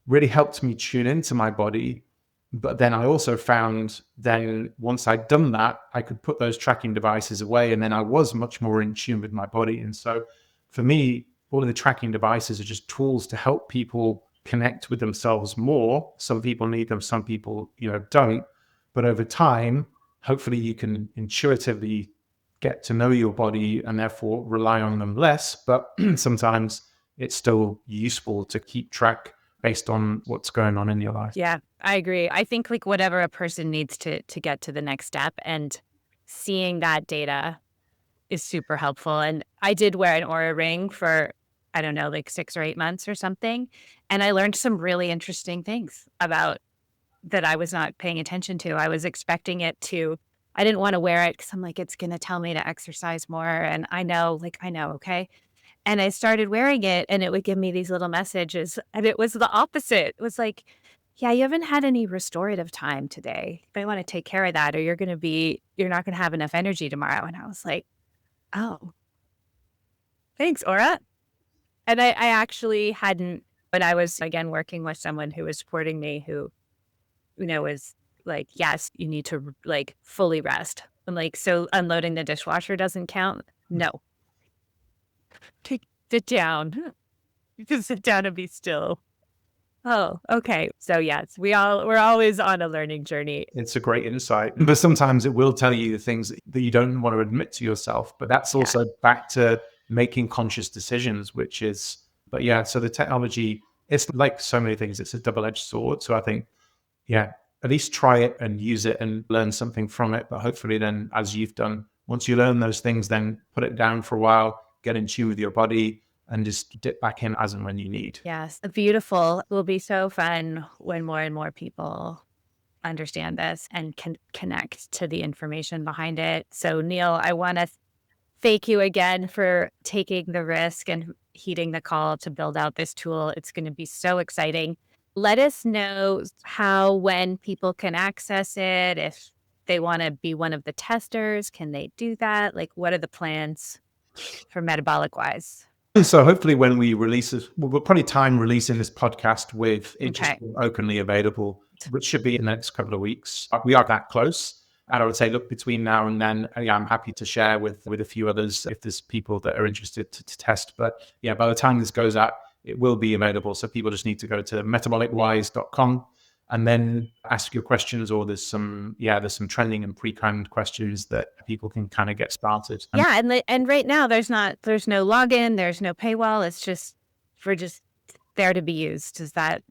really helped me tune into my body. But then I also found then once I'd done that, I could put those tracking devices away and then I was much more in tune with my body. And so for me, all of the tracking devices are just tools to help people connect with themselves more. Some people need them, some people, don't. But over time, hopefully you can intuitively get to know your body and therefore rely on them less. But sometimes it's still useful to keep track based on what's going on in your life. Yeah, I agree. I think like whatever a person needs to get to the next step, and seeing that data is super helpful. And I did wear an Aura ring for, I don't know, like 6 or 8 months or something. And I learned some really interesting things about that I was not paying attention to. I was expecting it to, I didn't want to wear it because I'm like, it's going to tell me to exercise more. And I know, okay. And I started wearing it and it would give me these little messages. And it was the opposite. It was like, yeah, you haven't had any restorative time today. You might want to take care of that or you're not going to have enough energy tomorrow. And I was like, oh, thanks, Aura. And I actually hadn't, when I was again working with someone who was supporting me, who, was like, yes, you need to like fully rest. I'm like, so unloading the dishwasher doesn't count? No. Sit down. You can sit down and be still. Oh, okay. So yes, we're always on a learning journey. It's a great insight. But sometimes it will tell you the things that you don't want to admit to yourself. But that's Yeah. also back to making conscious decisions, but yeah, so the technology, it's like so many things, it's a double-edged sword. So I think, yeah, at least try it and use it and learn something from it. But hopefully then, as you've done, once you learn those things, then put it down for a while, get in tune with your body and just dip back in as and when you need. Yes. Beautiful. It will be so fun when more and more people understand this and can connect to the information behind it. So Neil, I want to thank you again for taking the risk and heeding the call to build out this tool. It's going to be so exciting. Let us know when people can access it. If they want to be one of the testers, can they do that? Like, what are the plans for Metabolic wise? So hopefully when we release this, we'll probably time releasing this podcast with it just Okay. openly available, which should be in the next couple of weeks. We are that close. And I would say, look, between now and then, yeah, I'm happy to share with a few others if there's people that are interested to test. But yeah, by the time this goes out, it will be available. So people just need to go to metabolicwise.com and then ask your questions, or there's some trending and pre-canned questions that people can kind of get started. Yeah, and right now there's no login, there's no paywall. It's just we're just there to be used. Is that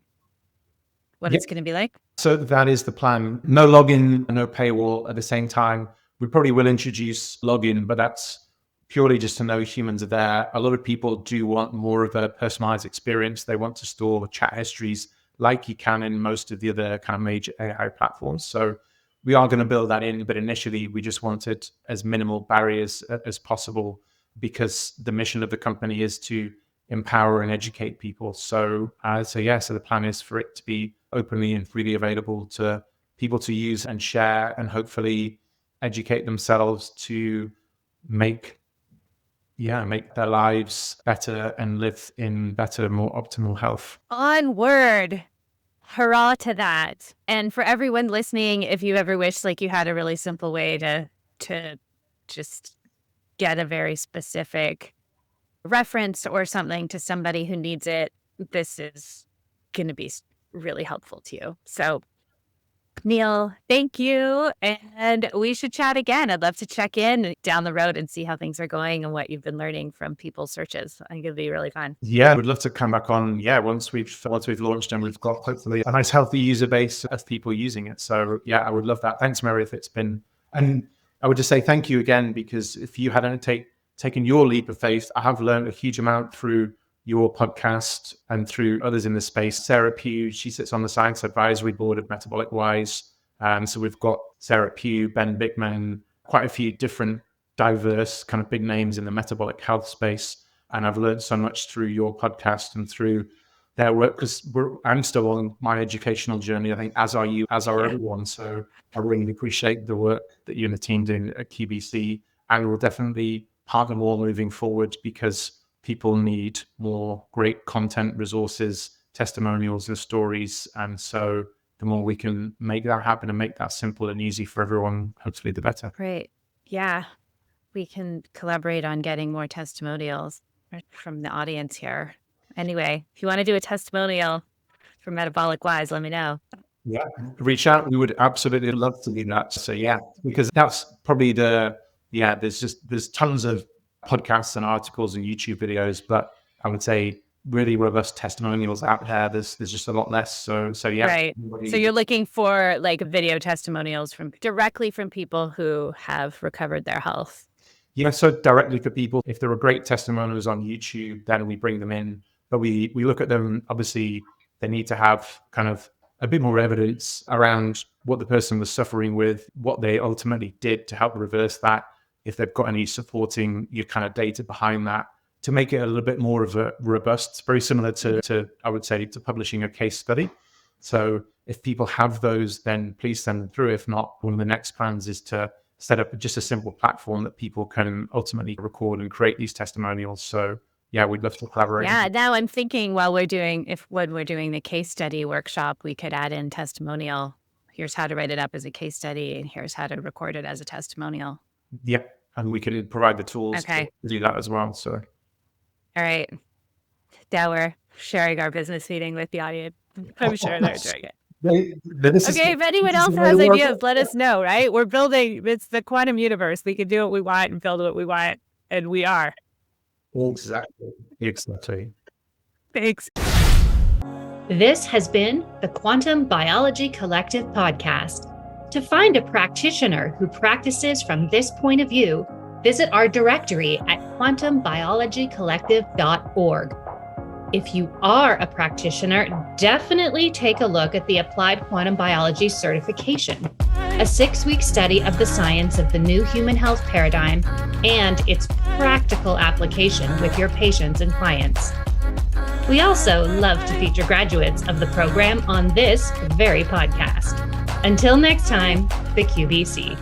what it's going to be like? So that is the plan. No login, no paywall at the same time. We probably will introduce login, but that's purely just to know humans are there. A lot of people do want more of a personalized experience. They want to store chat histories like you can in most of the other kind of major AI platforms. So we are going to build that in, but initially we just wanted as minimal barriers as possible because the mission of the company is to empower and educate people. So the plan is for it to be openly and freely available to people to use and share and hopefully educate themselves to make their lives better and live in better, more optimal health. Onward. Hurrah to that. And for everyone listening, if you ever wish like you had a really simple way to just get a very specific reference or something to somebody who needs it, this is going to be really helpful to you. So Neil, thank you. And we should chat again. I'd love to check in down the road and see how things are going and what you've been learning from people's searches. I think it'd be really fun. Yeah, we'd love to come back on. Yeah, once we've launched and we've got hopefully a nice healthy user base of people using it. So yeah, I would love that. Thanks, Meredith. It's been, and I would just say thank you again, because if you hadn't taken your leap of faith, I have learned a huge amount through your podcast and through others in the space. Sarah Pugh, she sits on the science advisory board of Metabolic Wise. So we've got Sarah Pugh, Ben Bigman, quite a few different diverse kind of big names in the metabolic health space. And I've learned so much through your podcast and through their work, because I'm still on my educational journey, I think, as are you, as are everyone. So I really appreciate the work that you and the team do at QBC, and we'll definitely partner more moving forward, because people need more great content, resources, testimonials, and stories. And so the more we can make that happen and make that simple and easy for everyone, hopefully the better. Great. Yeah. We can collaborate on getting more testimonials from the audience here. Anyway, if you want to do a testimonial for Metabolic Wise, let me know. Yeah, reach out. We would absolutely love to do that. So yeah, because that's probably there's tons of podcasts and articles and YouTube videos, but I would say really robust testimonials out there. There's just a lot less. So yeah. Right. So you're looking for like video testimonials directly from people who have recovered their health. Yeah, so directly for people. If there are great testimonials on YouTube, then we bring them in. But we look at them, obviously, they need to have kind of a bit more evidence around what the person was suffering with, what they ultimately did to help reverse that, if they've got any supporting your kind of data behind that, to make it a little bit more of a robust. It's very similar to I would say, to publishing a case study. So if people have those, then please send them through. If not, one of the next plans is to set up just a simple platform that people can ultimately record and create these testimonials. So yeah, we'd love to collaborate. Yeah, now I'm thinking when we're doing the case study workshop, we could add in testimonial. Here's how to write it up as a case study, and here's how to record it as a testimonial. Yeah, and we could provide the tools to do that as well. So, all right, now we're sharing our business meeting with the audience. I'm sure they're doing it. If anyone else has ideas, let us know, right? We're building, it's the quantum universe. We can do what we want and build what we want, and we are. Exactly. Thanks. This has been the Quantum Biology Collective podcast. To find a practitioner who practices from this point of view, visit our directory at quantumbiologycollective.org. If you are a practitioner, definitely take a look at the Applied Quantum Biology Certification, a 6-week study of the science of the new human health paradigm and its practical application with your patients and clients. We also love to feature graduates of the program on this very podcast. Until next time, the QBC.